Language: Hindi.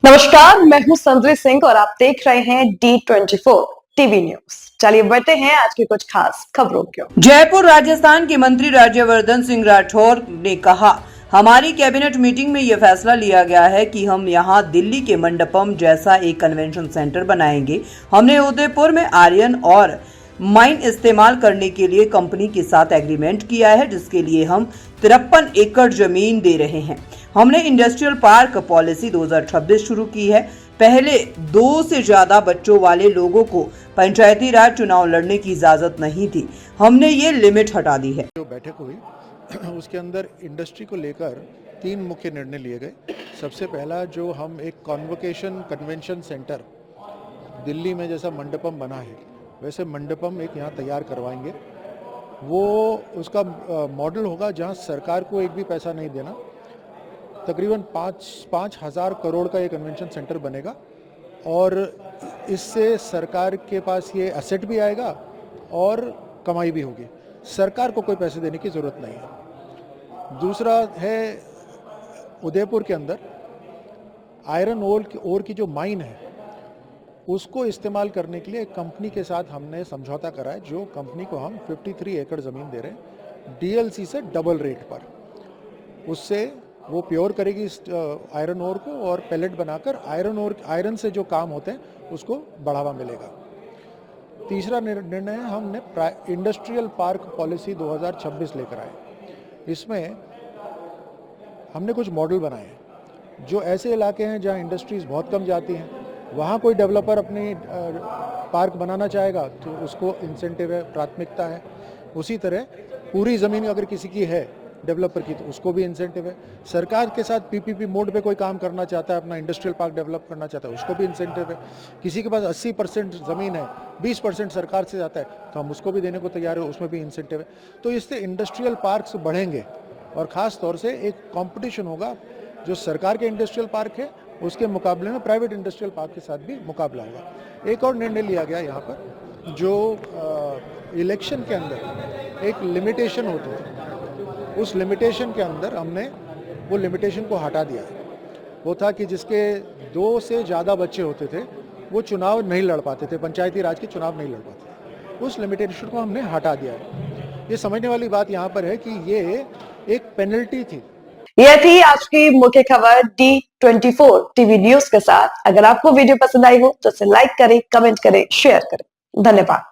नमस्कार, मैं हूं संजय सिंह और आप देख रहे हैं D24 टीवी न्यूज। चलिए बढ़ते हैं आज की कुछ खास खबरों की ओर। जयपुर राजस्थान के मंत्री राज्यवर्धन सिंह राठौर ने कहा, हमारी कैबिनेट मीटिंग में यह फैसला लिया गया है कि हम यहां दिल्ली के मंडपम जैसा एक कन्वेंशन सेंटर बनाएंगे। हमने उदयपुर में आयरन और माइन इस्तेमाल करने के लिए कंपनी के साथ एग्रीमेंट किया है, जिसके लिए हम 53 एकड़ जमीन दे रहे हैं। हमने इंडस्ट्रियल पार्क पॉलिसी 2026 शुरू की है। पहले 2 से ज्यादा बच्चों वाले लोगों को पंचायती राज चुनाव लड़ने की इजाजत नहीं थी। हमने ये लिमिट हटा दी है। जो बैठक हुई उसके अंदर इंडस्ट्री को लेकर 3 मुख्य निर्णय लिए गए। सबसे पहला, जो हम एक कॉन्वोकेशन कन्वेंशन सेंटर दिल्ली में जैसा मंडपम बना है वैसे मंडपम एक यहाँ तैयार करवाएंगे। वो उसका मॉडल होगा जहाँ सरकार को एक भी पैसा नहीं देना। तकरीबन 5,000 करोड़ का ये कन्वेंशन सेंटर बनेगा और इससे सरकार के पास ये एसेट भी आएगा और कमाई भी होगी। सरकार को कोई पैसे देने की ज़रूरत नहीं है। दूसरा है, उदयपुर के अंदर आयरन ओर की जो माइन है उसको इस्तेमाल करने के लिए एक कंपनी के साथ हमने समझौता करा है, जो कंपनी को हम 53 एकड़ ज़मीन दे रहे हैं डीएलसी से डबल रेट पर। उससे वो प्योर करेगी आयरन ओर को और पैलेट बनाकर आयरन से जो काम होते हैं उसको बढ़ावा मिलेगा। तीसरा निर्णय हमने इंडस्ट्रियल पार्क पॉलिसी 2026 लेकर आए। इसमें हमने कुछ मॉडल बनाए हैं। जो ऐसे इलाके हैं जहां इंडस्ट्रीज़ बहुत कम जाती हैं, वहाँ कोई डेवलपर अपनी पार्क बनाना चाहेगा तो उसको इंसेंटिव है, प्राथमिकता है। उसी तरह पूरी ज़मीन अगर किसी की है डेवलपर की तो उसको भी इंसेंटिव है। सरकार के साथ पीपीपी मोड पे कोई काम करना चाहता है, अपना इंडस्ट्रियल पार्क डेवलप करना चाहता है, उसको भी इंसेंटिव है। किसी के पास 80% ज़मीन है, 20% सरकार से जाता है तो हम उसको भी देने को तैयार है, उसमें भी इंसेंटिव है। तो इससे इंडस्ट्रियल पार्क्स बढ़ेंगे और ख़ास तौर से एक कॉम्पिटिशन होगा। जो सरकार के इंडस्ट्रियल पार्क है उसके मुकाबले में प्राइवेट इंडस्ट्रियल पार्क के साथ भी मुकाबला होगा। एक और निर्णय लिया गया यहाँ पर, जो इलेक्शन के अंदर एक लिमिटेशन होती है, उस लिमिटेशन के अंदर हमने वो लिमिटेशन को हटा दिया है। वो था कि जिसके 2 से ज़्यादा बच्चे होते थे वो चुनाव नहीं लड़ पाते थे, पंचायती राज के चुनाव नहीं लड़ पाते थे। उस लिमिटेशन को हमने हटा दिया है। ये समझने वाली बात यहाँ पर है कि ये एक पेनल्टी थी। यह थी आज की मुख्य खबर D24 टीवी न्यूज के साथ। अगर आपको वीडियो पसंद आई हो तो इसे लाइक करें, कमेंट करें, शेयर करें। धन्यवाद।